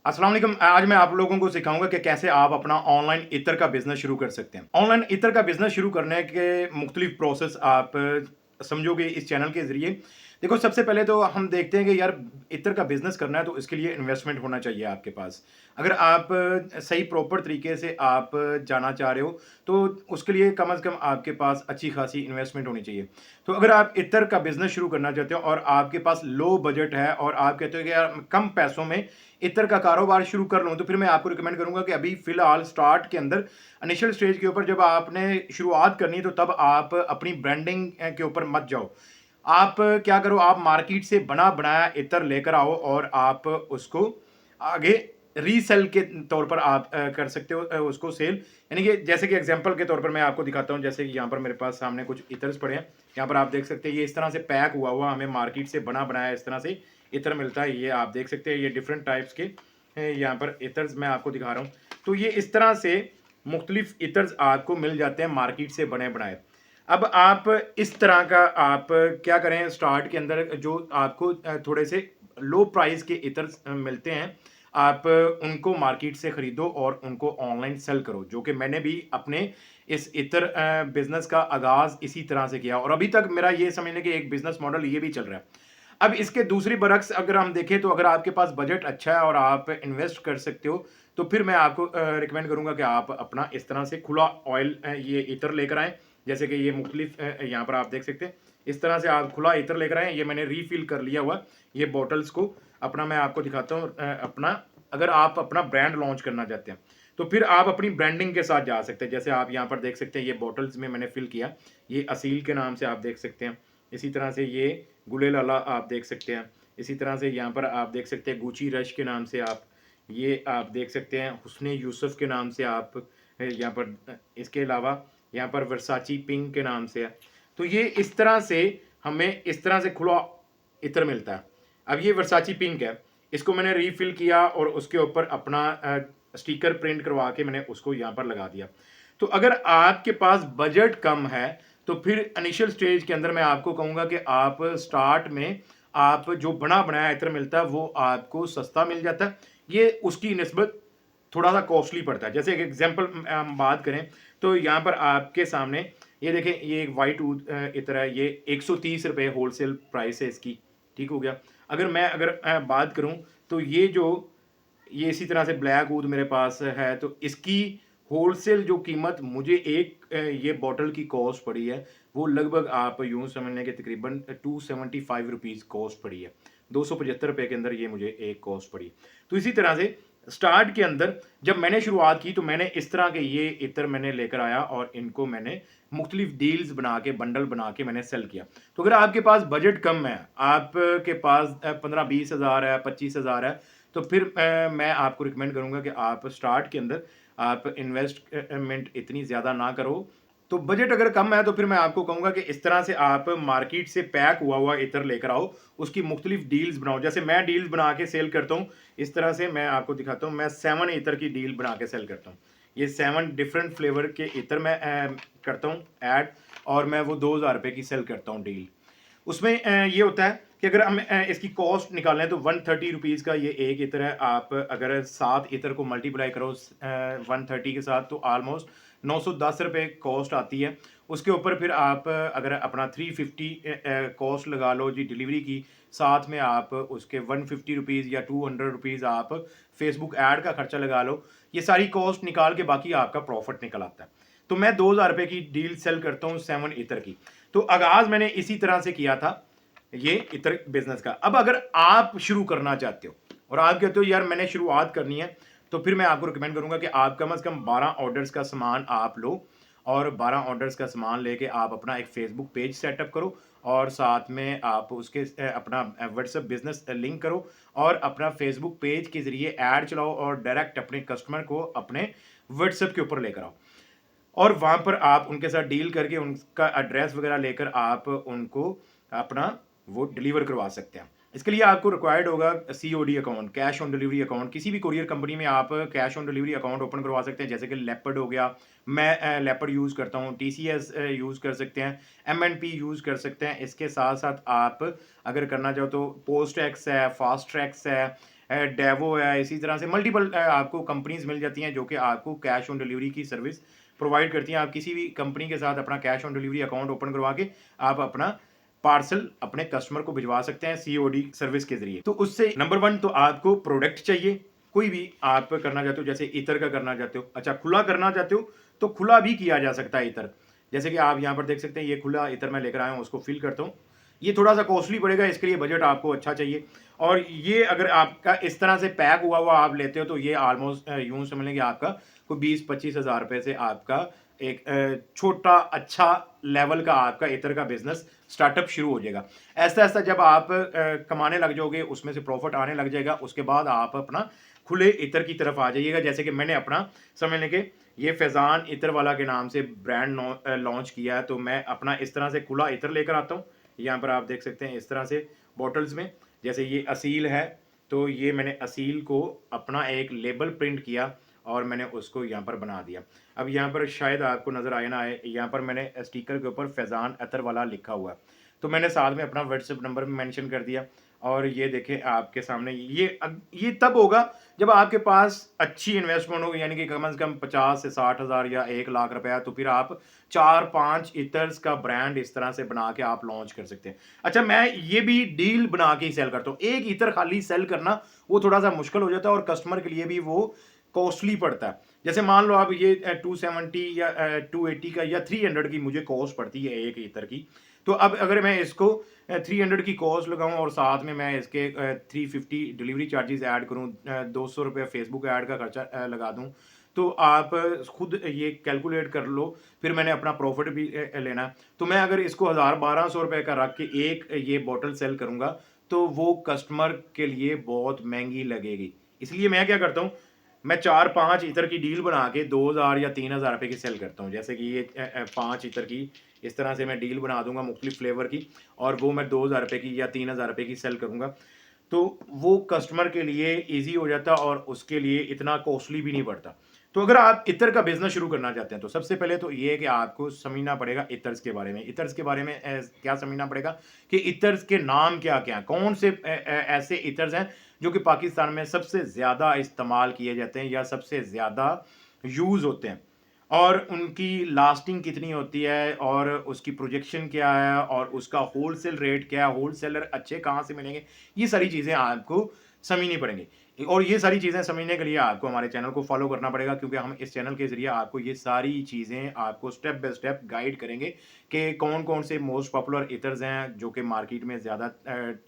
अस्सलाम वालेकुम। आज मैं आप लोगों को सिखाऊंगा कि कैसे आप अपना ऑनलाइन इत्र का बिजनेस शुरू कर सकते हैं। ऑनलाइन इत्र का बिजनेस शुरू करने के मुख्तलिफ प्रोसेस आप समझोगे इस चैनल के जरिए। देखो, सबसे पहले तो हम देखते हैं कि यार इत्र का बिजनेस करना है तो इसके लिए इन्वेस्टमेंट होना चाहिए आपके पास। अगर आप सही प्रॉपर तरीके से आप जाना चाह रहे हो तो उसके लिए कम से कम आपके पास अच्छी खासी इन्वेस्टमेंट होनी चाहिए। तो अगर आप इत्र का बिजनेस शुरू करना चाहते हो और आपके पास लो बजट है और आप कहते हो कि यार कम पैसों में इत्र का कारोबार शुरू कर लूँ, तो फिर मैं आपको रिकमेंड करूंगा कि अभी फिलहाल स्टार्ट के अंदर इनिशियल स्टेज के ऊपर जब आपने शुरुआत करनी है तो तब आप अपनी ब्रांडिंग के ऊपर मत जाओ। आप क्या करो, आप मार्केट से बना बनाया इत्र लेकर आओ और आप उसको आगे रीसेल के तौर पर आप कर सकते हो उसको सेल। यानी कि जैसे कि एग्जांपल के तौर पर मैं आपको दिखाता हूं, जैसे कि यहाँ पर मेरे पास सामने कुछ इतर्स पड़े हैं। यहाँ पर आप देख सकते हैं ये इस तरह से पैक हुआ हुआ हमें मार्केट से बना बनाया इस तरह से इत्र मिलता है। ये आप देख सकते हैं, ये डिफरेंट टाइप्स के यहाँ पर इतर्स मैं आपको दिखा रहा हूँ। तो ये इस तरह से मुख्तलिफ इतर्स आपको मिल जाते हैं मार्केट से बने बनाए। अब आप इस तरह का आप क्या करें, स्टार्ट के अंदर जो आपको थोड़े से लो प्राइस के इत्र मिलते हैं, आप उनको मार्केट से खरीदो और उनको ऑनलाइन सेल करो, जो कि मैंने भी अपने इस इत्र बिजनेस का आगाज इसी तरह से किया और अभी तक मेरा ये समझने कि एक बिजनेस मॉडल ये भी चल रहा है। अब इसके दूसरी बरक्स अगर हम देखें तो अगर आपके पास बजट अच्छा है और आप इन्वेस्ट कर सकते हो तो फिर मैं आपको रिकमेंड करूंगा कि आप अपना इस तरह से खुला ऑयल ये इत्र लेकर आएँ। जैसे कि ये मुख्तलिफ यहाँ पर आप देख सकते हैं, इस तरह से आप खुला इत्र लेकर आएँ। ये मैंने रीफिल कर लिया हुआ ये बॉटल्स को अपना मैं आपको दिखाता हूँ। अपना अगर आप अपना ब्रांड लॉन्च करना चाहते हैं तो फिर आप अपनी ब्रांडिंग के साथ जा सकते हैं। जैसे आप यहाँ पर देख सकते हैं, ये बॉटल्स में मैंने फिल किया, ये असील के नाम से आप देख सकते हैं। इसी तरह से ये गुले लाला आप देख सकते हैं। इसी तरह से यहाँ पर आप देख सकते हैं गुची रश के नाम से आप देख सकते हैं, हुस्ने यूसुफ के नाम से आप यहाँ पर इसके अलावा यहाँ पर वर्साची पिंक के नाम से है। तो ये इस तरह से हमें इस तरह से खुला इत्र मिलता है। अब ये वर्साची पिंक है, इसको मैंने रीफिल किया और उसके ऊपर अपना स्टिकर प्रिंट करवा के मैंने उसको यहाँ पर लगा दिया। तो अगर आपके पास बजट कम है तो फिर इनिशियल स्टेज के अंदर मैं आपको कहूँगा कि आप स्टार्ट में आप जो बना बनाया इत्र मिलता है वो आपको सस्ता मिल जाता है। ये उसकी निस्बत थोड़ा सा कॉस्टली पड़ता है। जैसे एक एग्जांपल हम बात करें तो यहाँ पर आपके सामने ये देखें, ये एक वाइट इत्र है, ये 130 रुपये होलसेल प्राइस है इसकी। ठीक हो गया। अगर बात करूँ तो ये इसी तरह से ब्लैक ऊद मेरे पास है, तो इसकी होलसेल जो कीमत मुझे एक ये बॉटल की कॉस्ट पड़ी है वो लगभग आप यूं समझ लें कि तकरीबन 275 रुपीज़ कॉस्ट पड़ी है। 275 रुपये के अंदर ये मुझे एक कॉस्ट पड़ी। तो इसी तरह से स्टार्ट के अंदर जब मैंने शुरुआत की तो मैंने इस तरह के ये इत्र मैंने लेकर आया और इनको मैंने मुख्तलिफ डील्स बना के बंडल बना के मैंने सेल किया। तो अगर आपके पास बजट कम है, आपके पास 15-20 हज़ार है, 25 हज़ार है, तो फिर मैं आपको रिकमेंड करूंगा कि आप स्टार्ट के अंदर आप इन्वेस्टमेंट इतनी ज़्यादा ना करो। तो बजट अगर कम है तो फिर मैं आपको कहूँगा कि इस तरह से आप मार्केट से पैक हुआ हुआ इत्र लेकर आओ, उसकी मुख्तलिफ डील्स बनाओ। जैसे मैं डील्स बना के सेल करता हूँ, इस तरह से मैं आपको दिखाता हूँ, मैं 7 इत्र की डील बना के सेल करता हूँ। ये 7 डिफरेंट फ्लेवर के इत्र मैं करता हूँ ऐड, और मैं वो 2,000 रुपये की सेल करता हूँ डील। उसमें ये होता है कि अगर हम इसकी कॉस्ट निकालें तो 130 रुपीज़ का ये एक इत्र है। आप अगर 7 इत्र को मल्टीप्लाई करो 130 के साथ तो ऑलमोस्ट 910 रुपये कॉस्ट आती है। उसके ऊपर फिर आप अगर अपना 350 कॉस्ट लगा लो जी डिलीवरी की, साथ में आप उसके 150 रुपीज़ या 200 रुपीज़ आप फेसबुक ऐड का खर्चा लगा लो, ये सारी कॉस्ट निकाल के बाकी आपका प्रॉफिट निकल आता है। तो मैं 2,000 रुपये की डील सेल करता हूँ 7 इत्र की। तो आगाज मैंने इसी तरह से किया था ये इत्र बिजनेस का। अब अगर आप शुरू करना चाहते हो और आप कहते हो यार मैंने शुरुआत करनी है, तो फिर मैं आपको रिकमेंड करूंगा कि आप कम से कम 12 ऑर्डर्स का सामान आप लो और 12 ऑर्डर्स का सामान लेके आप अपना एक फेसबुक पेज सेटअप करो और साथ में आप उसके अपना व्हाट्सएप बिजनेस लिंक करो और अपना फेसबुक पेज के जरिए ऐड चलाओ और डायरेक्ट अपने कस्टमर को अपने व्हाट्सएप के ऊपर लेकर आओ और वहाँ पर आप उनके साथ डील करके उनका एड्रेस वगैरह लेकर आप उनको अपना वो डिलीवर करवा सकते हैं। इसके लिए आपको रिक्वायर्ड होगा COD account, cash on delivery account. किसी भी कुरियर कंपनी में आप cash on delivery account open करवा सकते हैं, जैसे कि लेपर्ड हो गया, मैं लेपर्ड यूज़ करता हूँ, टीसीएस यूज़ कर सकते हैं, एमएनपी यूज़ कर सकते हैं। इसके साथ साथ आप अगर करना चाहो तो पोस्ट एक्स है, फास्ट ट्रैक्स है, डेवो है, इसी तरह से मल्टीपल आपको कंपनीज मिल जाती हैं जो कि आपको कैश ऑन डिलीवरी की सर्विस प्रोवाइड करती हैं। आप किसी भी कंपनी के साथ अपना cash on delivery account open करवा के आप अपना पार्सल अपने कस्टमर को भिजवा सकते हैं सीओडी सर्विस के जरिए। तो उससे नंबर वन तो आपको प्रोडक्ट चाहिए, कोई भी आप करना चाहते हो, जैसे इतर का करना चाहते हो, अच्छा खुला करना चाहते हो तो खुला भी किया जा सकता है इतर। जैसे कि आप यहाँ पर देख सकते हैं, ये खुला इतर मैं लेकर आया हूँ, उसको फिल करता हूँ। ये थोड़ा सा कॉस्टली पड़ेगा, इसके लिए बजट आपको अच्छा चाहिए। और ये अगर आपका इस तरह से पैक हुआ हुआ आप लेते हो तो ये ऑलमोस्ट यूं समझ लेंगे आपका कोई 20-25 हज़ार रुपये से आपका एक छोटा अच्छा लेवल का आपका इतर का बिजनेस स्टार्टअप शुरू हो जाएगा। ऐसा ऐसा जब आप कमाने लग जाओगे, उसमें से प्रॉफिट आने लग जाएगा, उसके बाद आप अपना खुले इतर की तरफ आ जाइएगा। जैसे कि मैंने अपना समझ लें कि ये फैज़ान इतर वाला के नाम से ब्रांड लॉन्च किया है, तो मैं अपना इस तरह से खुला इतर लेकर आता हूँ। यहाँ पर आप देख सकते हैं इस तरह से बॉटल्स में, जैसे ये असील है तो ये मैंने असील को अपना एक लेबल प्रिंट किया और मैंने उसको यहाँ पर बना दिया। अब यहाँ पर शायद आपको नज़र आए ना आए, यहाँ पर मैंने स्टिकर के ऊपर फैज़ान अतर वाला लिखा हुआ है, तो मैंने साथ में अपना व्हाट्सएप नंबर भी मेंशन कर दिया। और ये देखें आपके सामने, ये तब होगा जब आपके पास अच्छी इन्वेस्टमेंट होगी, यानी कि कम से कम 50 से 60 हज़ार या 1 लाख रुपया, तो फिर आप 4-5 इतर्स का ब्रांड इस तरह से बना के आप लॉन्च कर सकते हैं। अच्छा, मैं ये भी डील बना के ही सेल करता हूँ। एक इतर खाली सेल करना वो थोड़ा सा मुश्किल हो जाता है और कस्टमर के लिए भी वो कॉस्टली पड़ता है। जैसे मान लो आप ये 270 या 280 का या 300 की मुझे कॉस्ट पड़ती है एक इतर की, तो अब अगर मैं इसको 300 की कॉस्ट लगाऊं और साथ में मैं इसके 350 डिलीवरी चार्जेस ऐड करूं, 200 रुपये फेसबुक ऐड का खर्चा लगा दूं, तो आप खुद ये कैलकुलेट कर लो। फिर मैंने अपना प्रॉफिट भी लेना है, तो मैं अगर इसको 1000-1200 रुपये का रख के एक ये बॉटल सेल करूंगा तो वो कस्टमर के लिए बहुत महंगी लगेगी। इसलिए मैं क्या करता हूँ, मैं 4-5 इतर की डील बना के 2000 या 3000 रुपये की सेल करता हूँ। जैसे कि ये 5 इतर की इस तरह से मैं डील बना दूंगा मुख्तलिफ फ्लेवर की, और वो मैं 2000 रुपये की या 3000 रुपये की सेल करूंगा, तो वो कस्टमर के लिए ईजी हो जाता और उसके लिए इतना कॉस्टली भी नहीं पड़ता। तो अगर आप इतर का बिजनेस शुरू करना चाहते हैं तो सबसे पहले तो ये है कि आपको समझना पड़ेगा इतर्स के बारे में। इतर्स के बारे में क्या समझना पड़ेगा कि इतर्स के नाम क्या क्या हैं, कौन से ऐसे इतर्स हैं जो कि पाकिस्तान में सबसे ज़्यादा इस्तेमाल किए जाते हैं या सबसे ज़्यादा यूज़ होते हैं, और उनकी लास्टिंग कितनी होती है, और उसकी प्रोजेक्शन क्या है, और उसका होलसेल रेट क्या है, होलसेलर अच्छे कहाँ से मिलेंगे, ये सारी चीज़ें आपको समझनी पड़ेंगी। और ये सारी चीज़ें समझने के लिए आपको हमारे चैनल को फॉलो करना पड़ेगा, क्योंकि हम इस चैनल के ज़रिए आपको ये सारी चीज़ें आपको स्टेप बाय स्टेप गाइड करेंगे कि कौन कौन से मोस्ट पॉपुलर इथर्स हैं जो कि मार्केट में ज़्यादा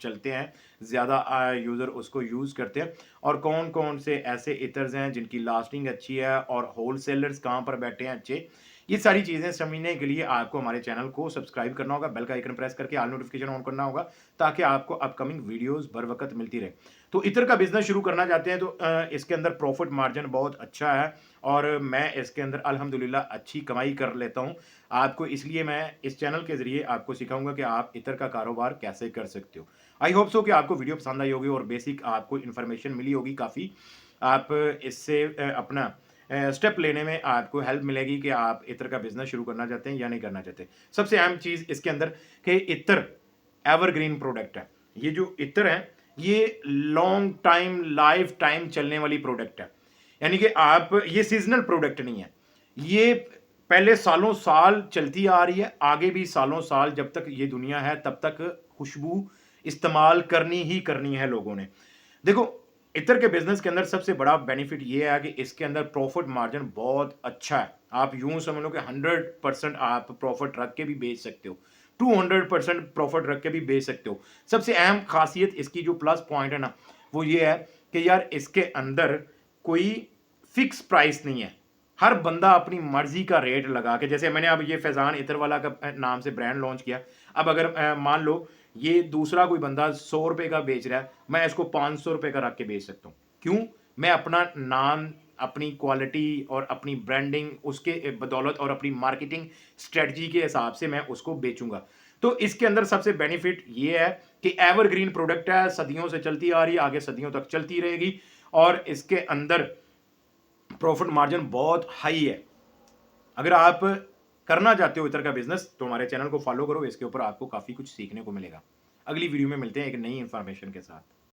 चलते हैं, ज़्यादा यूज़र उसको यूज़ करते हैं, और कौन कौन से ऐसे इथर्स हैं जिनकी लास्टिंग अच्छी है, और होलसेलर्स कहाँ पर बैठे हैं अच्छे। ये सारी चीज़ें समझने के लिए आपको हमारे चैनल को सब्सक्राइब करना होगा, बेल का आइकन प्रेस करके ऑल नोटिफिकेशन ऑन करना होगा, ताकि आपको अपकमिंग वीडियोस बर वक्त मिलती रहे। तो इतर का बिजनेस शुरू करना चाहते हैं तो इसके अंदर प्रॉफिट मार्जिन बहुत अच्छा है, और मैं इसके अंदर अल्हम्दुलिल्लाह अच्छी कमाई कर लेता हूँ। आपको इसलिए मैं इस चैनल के ज़रिए आपको सिखाऊंगा कि आप इतर का कारोबार कैसे कर सकते हो। आई होप सो कि आपको वीडियो पसंद आई होगी और बेसिक आपको इन्फॉर्मेशन मिली होगी काफ़ी। आप इससे अपना स्टेप लेने में आपको हेल्प मिलेगी कि आप इत्र का बिजनेस शुरू करना चाहते हैं या नहीं करना चाहते। सबसे अहम चीज़ इसके अंदर कि इत्र एवरग्रीन प्रोडक्ट है। ये जो इत्र है ये लॉन्ग टाइम लाइफ टाइम चलने वाली प्रोडक्ट है, यानी कि आप ये सीजनल प्रोडक्ट नहीं है। ये पहले सालों साल चलती आ रही है, आगे भी सालों साल जब तक ये दुनिया है तब तक खुशबू इस्तेमाल करनी ही करनी है लोगों ने। देखो, इत्र के बिजनेस के अंदर सबसे बड़ा बेनिफिट ये है कि इसके अंदर प्रॉफिट मार्जिन बहुत अच्छा है। आप यूं समझ लो कि 100% आप प्रॉफिट रख के भी बेच सकते हो, 200% प्रॉफिट रख के भी बेच सकते हो। सबसे अहम खासियत इसकी जो प्लस पॉइंट है ना, वो ये है कि यार इसके अंदर कोई फिक्स प्राइस नहीं है। हर बंदा अपनी मर्जी का रेट लगा के, जैसे मैंने अब ये फैज़ान इत्र वाला का नाम से ब्रांड लॉन्च किया। अब अगर मान लो ये दूसरा कोई बंदा 100 रुपए का बेच रहा है, मैं इसको 500 रुपए का रख के बेच सकता हूँ। क्यों? मैं अपना नाम, अपनी क्वालिटी और अपनी ब्रांडिंग उसके बदौलत और अपनी मार्केटिंग स्ट्रेटजी के हिसाब से मैं उसको बेचूंगा। तो इसके अंदर सबसे बेनिफिट ये है कि एवरग्रीन प्रोडक्ट है, सदियों से चलती आ रही है, आगे सदियों तक चलती रहेगी, और इसके अंदर प्रॉफिट मार्जिन बहुत हाई है। अगर आप करना चाहते हो इतर का बिजनेस तो हमारे चैनल को फॉलो करो, इसके ऊपर आपको काफ़ी कुछ सीखने को मिलेगा। अगली वीडियो में मिलते हैं एक नई इंफॉर्मेशन के साथ।